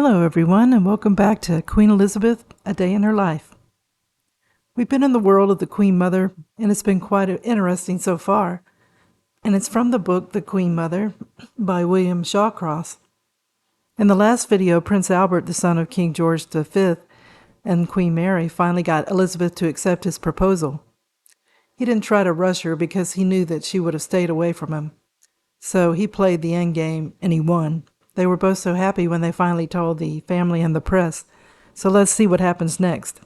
Hello everyone, and welcome back to Queen Elizabeth, A Day in Her Life. We've been in the world of the Queen Mother, and it's been quite interesting so far. And it's from the book The Queen Mother by William Shawcross. In the last video, Prince Albert, the son of King George V, and Queen Mary finally got Elizabeth to accept his proposal. He didn't try to rush her because he knew that she would have stayed away from him. So he played the end game, and he won. They were both so happy when they finally told the family and the press. So let's see what happens next.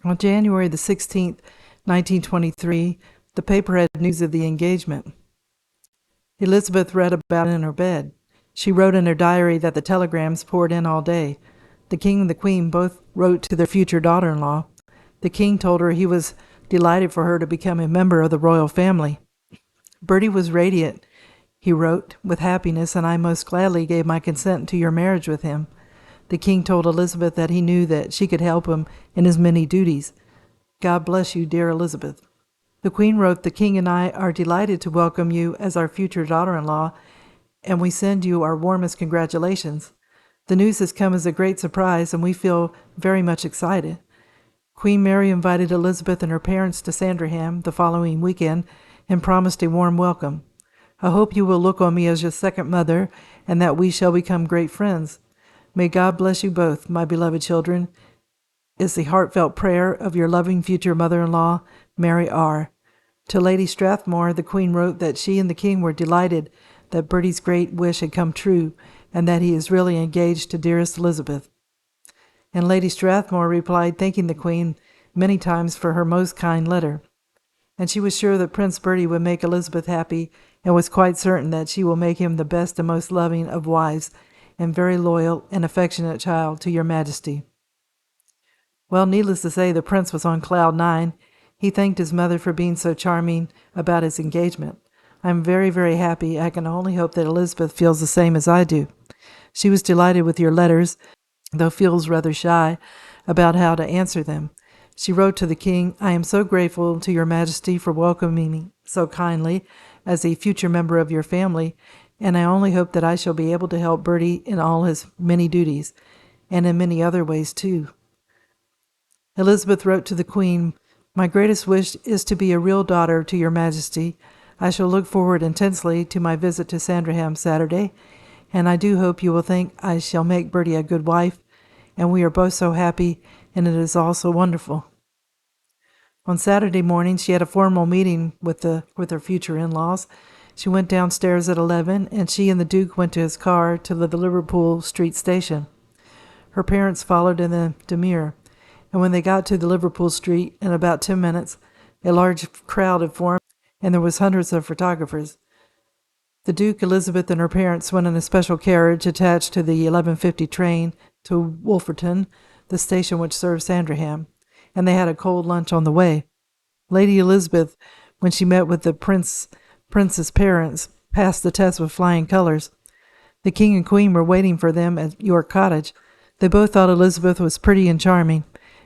On January the 16th, 1923, the paper had news of the engagement. Elizabeth read about it in her bed. She wrote in her diary that the telegrams poured in all day. The king and the queen both wrote to their future daughter-in-law. The king told her he was delighted for her to become a member of the royal family. Bertie was radiant. He wrote, with happiness, and I most gladly gave my consent to your marriage with him. The king told Elizabeth that he knew that she could help him in his many duties. God bless you, dear Elizabeth. The queen wrote, the king and I are delighted to welcome you as our future daughter-in-law, and we send you our warmest congratulations. The news has come as a great surprise, and we feel very much excited. Queen Mary invited Elizabeth and her parents to Sandringham the following weekend and promised a warm welcome. I hope you will look on me as your second mother, and that we shall become great friends. May God bless you both, my beloved children, is the heartfelt prayer of your loving future mother-in-law, Mary R. To Lady Strathmore, the Queen wrote that she and the King were delighted that Bertie's great wish had come true, and that he is really engaged to dearest Elizabeth. And Lady Strathmore replied, thanking the Queen many times for her most kind letter. And she was sure that Prince Bertie would make Elizabeth happy, and was quite certain that she will make him the best and most loving of wives, and very loyal and affectionate child to your majesty. Well, needless to say, the prince was on cloud 9. He thanked his mother for being so charming about his engagement. I'm very, very happy. I can only hope that Elizabeth feels the same as I do. She was delighted with your letters, though feels rather shy about how to answer them. She wrote to the king, I am so grateful to your majesty for welcoming me so kindly as a future member of your family, and I only hope that I shall be able to help Bertie in all his many duties, and in many other ways too. Elizabeth wrote to the Queen, my greatest wish is to be a real daughter to your majesty. I shall look forward intensely to my visit to Sandringham Saturday, and I do hope you will think I shall make Bertie a good wife, and we are both so happy, and it is all so wonderful. On Saturday morning, she had a formal meeting with her future in-laws. She went downstairs at 11, and she and the Duke went to his car to the Liverpool Street station. Her parents followed in the demure, and when they got to the Liverpool Street, in about 10 minutes, a large crowd had formed, and there was hundreds of photographers. The Duke, Elizabeth, and her parents went in a special carriage attached to the 11:50 train to Wolverton, the station which served Sandringham, and they had a cold lunch on the way. Lady Elizabeth, when she met with the prince's parents, passed the test with flying colors. The king and queen were waiting for them at York Cottage. They both thought Elizabeth was pretty and charming,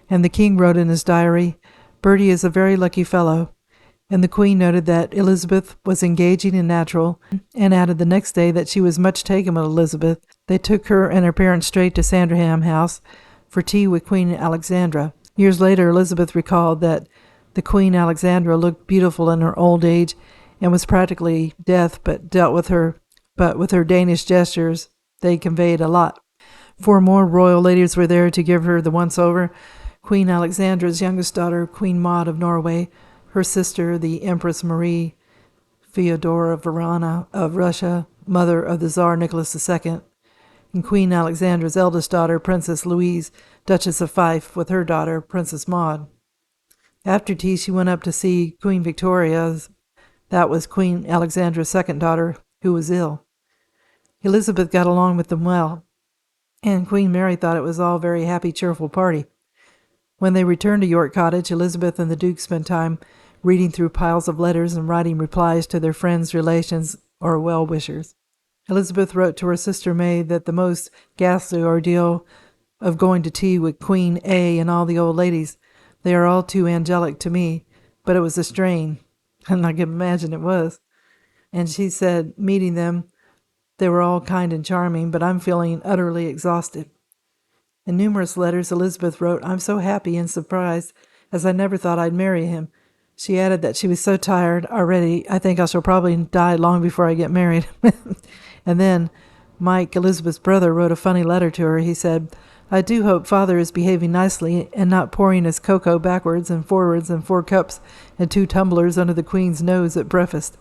and the king wrote in his diary, Bertie is a very lucky fellow. And the queen noted that Elizabeth was engaging and natural, and added the next day that she was much taken with Elizabeth. They took her and her parents straight to Sandringham House for tea with Queen Alexandra. Years later, Elizabeth recalled that the Queen Alexandra looked beautiful in her old age and was practically deaf, but with her Danish gestures, they conveyed a lot. 4 more royal ladies were there to give her the once-over. Queen Alexandra's youngest daughter, Queen Maud of Norway, her sister, the Empress Marie Feodora Varana of Russia, mother of the Tsar Nicholas II, and Queen Alexandra's eldest daughter, Princess Louise, Duchess of Fife, with her daughter, Princess Maud. After tea, she went up to see Queen Victoria. That was Queen Alexandra's second daughter, who was ill. Elizabeth got along with them well, and Queen Mary thought it was all a very happy, cheerful party. When they returned to York Cottage, Elizabeth and the Duke spent time reading through piles of letters and writing replies to their friends, relations, or well-wishers. Elizabeth wrote to her sister May that the most ghastly ordeal of going to tea with Queen A and all the old ladies, they are all too angelic to me, but it was a strain, and I can imagine it was. And she said, meeting them, they were all kind and charming, but I'm feeling utterly exhausted. In numerous letters, Elizabeth wrote, "I'm so happy and surprised, as I never thought I'd marry him." She added that she was so tired already, "I think I shall probably die long before I get married." And then Mike, Elizabeth's brother, wrote a funny letter to her. He said, "I do hope father is behaving nicely and not pouring his cocoa backwards and forwards in 4 cups and 2 tumblers under the Queen's nose at breakfast."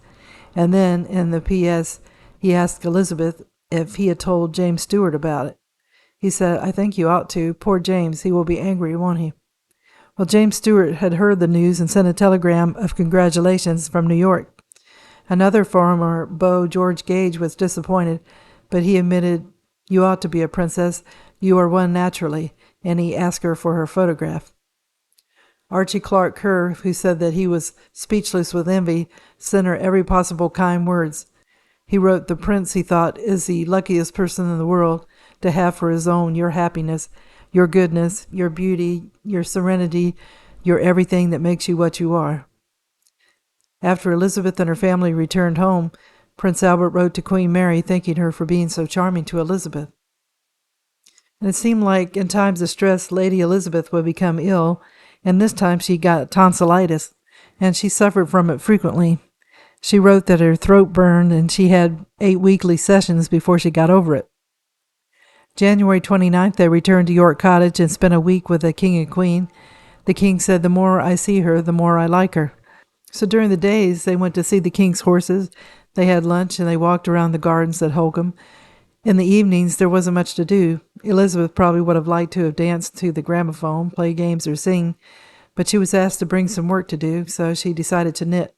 And then, in the P.S., he asked Elizabeth if he had told James Stewart about it. He said, "I think you ought to. Poor James, he will be angry, won't he?" Well, James Stewart had heard the news and sent a telegram of congratulations from New York. Another former beau, George Gage, was disappointed, but he admitted, "You ought to be a princess. You are one naturally," and he asked her for her photograph. Archie Clark Kerr, who said that he was speechless with envy, sent her every possible kind words. He wrote, "The prince, he thought, is the luckiest person in the world to have for his own your happiness, your goodness, your beauty, your serenity, your everything that makes you what you are." After Elizabeth and her family returned home, Prince Albert wrote to Queen Mary thanking her for being so charming to Elizabeth. And it seemed like in times of stress, Lady Elizabeth would become ill, and this time she got tonsillitis, and she suffered from it frequently. She wrote that her throat burned, and she had 8 weekly sessions before she got over it. January 29th, they returned to York Cottage and spent a week with the King and Queen. The King said, "The more I see her, the more I like her." So during the days, they went to see the King's horses, they had lunch, and they walked around the gardens at Holkham. In the evenings, there wasn't much to do. Elizabeth probably would have liked to have danced to the gramophone, play games, or sing, but she was asked to bring some work to do, so she decided to knit.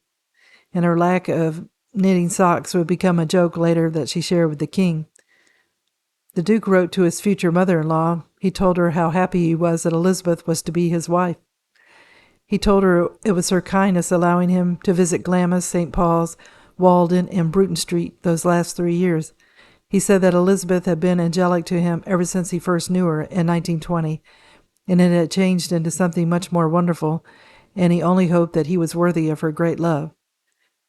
And her lack of knitting socks would become a joke later that she shared with the King. The Duke wrote to his future mother-in-law. He told her how happy he was that Elizabeth was to be his wife. He told her it was her kindness allowing him to visit Glamis, St. Paul's, Walden, and Bruton Street those last 3 years. He said that Elizabeth had been angelic to him ever since he first knew her in 1920, and it had changed into something much more wonderful, and he only hoped that he was worthy of her great love.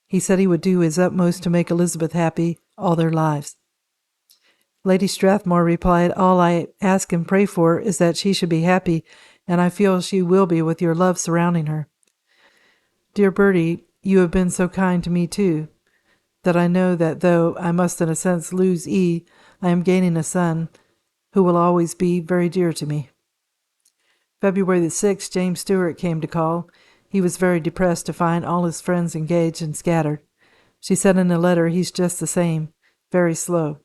He said he would do his utmost to make Elizabeth happy all their lives. Lady Strathmore replied, "All I ask and pray for is that she should be happy, and I feel she will be with your love surrounding her. Dear Bertie, you have been so kind to me too, that I know that though I must in a sense lose E, I am gaining a son who will always be very dear to me." February the 6th, James Stewart came to call. He was very depressed to find all his friends engaged and scattered. She said in a letter, "He's just the same, very slow."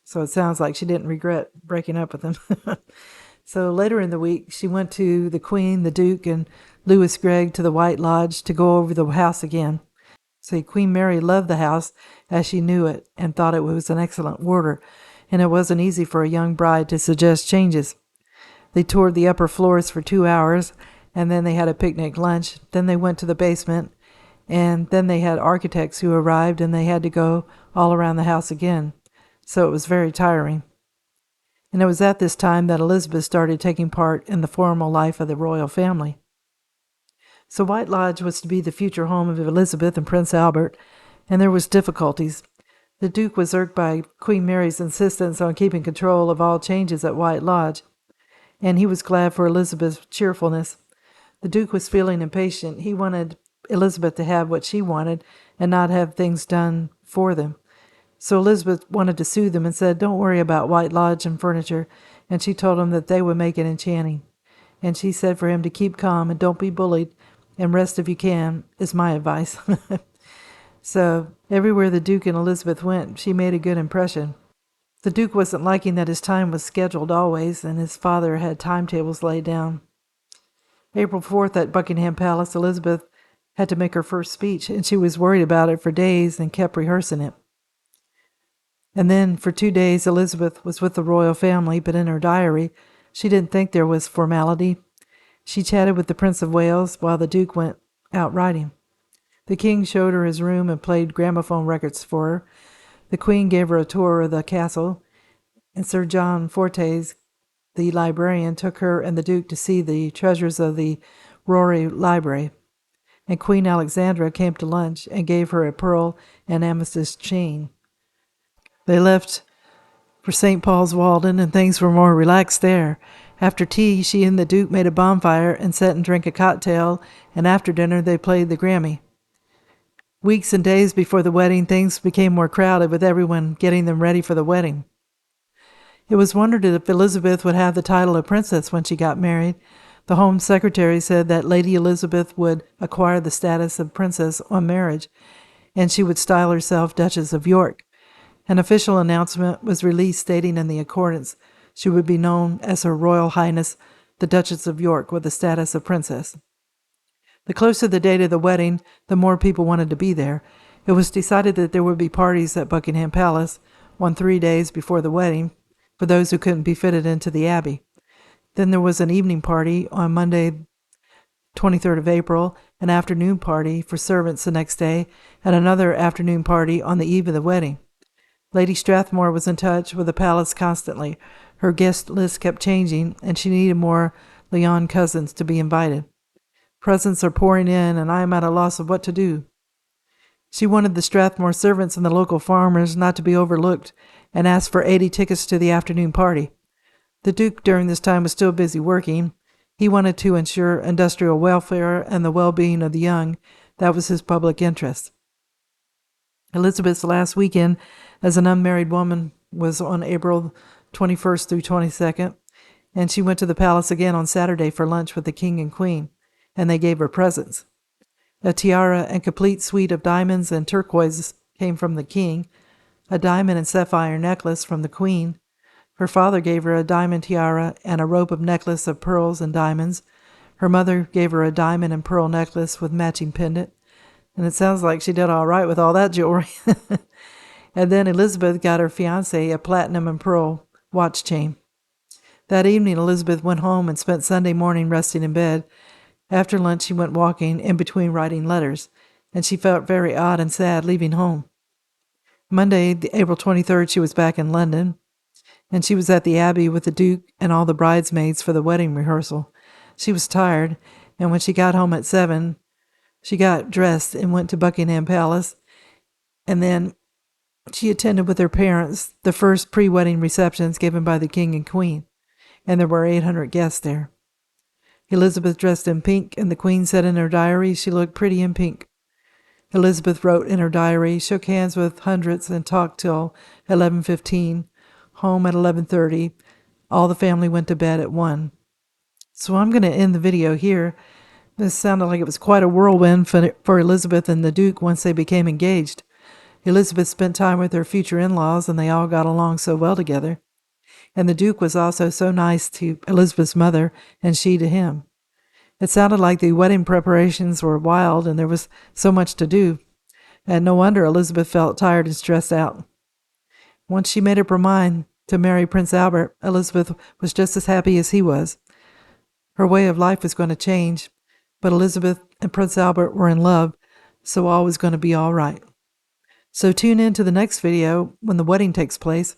So it sounds like she didn't regret breaking up with him. So later in the week, she went to the Queen, the Duke, and Louis Gregg to the White Lodge to go over the house again. See, Queen Mary loved the house as she knew it and thought it was an excellent order, and it wasn't easy for a young bride to suggest changes. They toured the upper floors for 2 hours, and then they had a picnic lunch. Then they went to the basement, and then they had architects who arrived, and they had to go all around the house again. So it was very tiring. And it was at this time that Elizabeth started taking part in the formal life of the royal family. So White Lodge was to be the future home of Elizabeth and Prince Albert, and there was difficulties. The Duke was irked by Queen Mary's insistence on keeping control of all changes at White Lodge, and he was glad for Elizabeth's cheerfulness. The Duke was feeling impatient. He wanted Elizabeth to have what she wanted and not have things done for them. So Elizabeth wanted to soothe him and said, "Don't worry about White Lodge and furniture," and she told him that they would make it enchanting. And she said for him to keep calm and don't be bullied, and rest if you can, is my advice. So everywhere the Duke and Elizabeth went, she made a good impression. The Duke wasn't liking that his time was scheduled always, and his father had timetables laid down. April 4th at Buckingham Palace, Elizabeth had to make her first speech, and she was worried about it for days and kept rehearsing it. And then for 2 days, Elizabeth was with the royal family, but in her diary, she didn't think there was formality. She chatted with the Prince of Wales while the Duke went out riding. The King showed her his room and played gramophone records for her. The Queen gave her a tour of the castle, and Sir John Fortes, the librarian, took her and the Duke to see the treasures of the Rory Library. And Queen Alexandra came to lunch and gave her a pearl and amethyst chain. They left for St. Paul's, Walden, and things were more relaxed there. After tea, she and the Duke made a bonfire and sat and drank a cocktail, and after dinner they played the Grammy. Weeks and days before the wedding, things became more crowded, with everyone getting them ready for the wedding. It was wondered if Elizabeth would have the title of princess when she got married. The Home Secretary said that Lady Elizabeth would acquire the status of princess on marriage, and she would style herself Duchess of York. An official announcement was released stating in the accordance she would be known as Her Royal Highness the Duchess of York with the status of princess. The closer the date of the wedding, the more people wanted to be there. It was decided that there would be parties at Buckingham Palace on 3 days before the wedding for those who couldn't be fitted into the Abbey. Then there was an evening party on Monday, 23rd of April, an afternoon party for servants the next day, and another afternoon party on the eve of the wedding. Lady Strathmore was in touch with the palace constantly. Her guest list kept changing, and she needed more Leon cousins to be invited. Presents are pouring in, and I am at a loss of what to do. She wanted the Strathmore servants and the local farmers not to be overlooked, and asked for 80 tickets to the afternoon party. The Duke during this time was still busy working. He wanted to ensure industrial welfare and the well-being of the young. That was his public interest. Elizabeth's last weekend as an unmarried woman was on April 21st through 22nd, and she went to the palace again on Saturday for lunch with the king and queen, and they gave her presents. A tiara and complete suite of diamonds and turquoises came from the king, a diamond and sapphire necklace from the queen. Her father gave her a diamond tiara and a rope of necklace of pearls and diamonds. Her mother gave her a diamond and pearl necklace with matching pendant, and it sounds like she did all right with all that jewelry. And then Elizabeth got her fiancé a platinum and pearl watch chain. That evening, Elizabeth went home and spent Sunday morning resting in bed. After lunch, she went walking, in between writing letters, and she felt very odd and sad leaving home. Monday, April 23rd, she was back in London, and she was at the Abbey with the Duke and all the bridesmaids for the wedding rehearsal. She was tired, and when she got home at 7, she got dressed and went to Buckingham Palace, and then she attended with her parents the first pre-wedding receptions given by the king and queen, and there were 800 guests there. Elizabeth dressed in pink, and the queen said in her diary she looked pretty in pink. Elizabeth wrote in her diary, shook hands with hundreds and talked till 11:15, home at 11:30. All the family went to bed at 1. So I'm going to end the video here. This sounded like it was quite a whirlwind for Elizabeth and the Duke once they became engaged. Elizabeth spent time with her future in-laws, and they all got along so well together. And the Duke was also so nice to Elizabeth's mother, and she to him. It sounded like the wedding preparations were wild, and there was so much to do. And no wonder Elizabeth felt tired and stressed out. Once she made up her mind to marry Prince Albert, Elizabeth was just as happy as he was. Her way of life was going to change, but Elizabeth and Prince Albert were in love, so all was going to be all right. So tune in to the next video when the wedding takes place.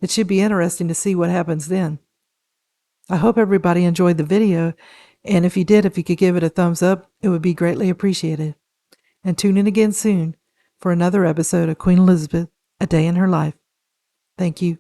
It should be interesting to see what happens then. I hope everybody enjoyed the video, and if you did, if you could give it a thumbs up, it would be greatly appreciated. And tune in again soon for another episode of Queen Elizabeth, A Day in Her Life. Thank you.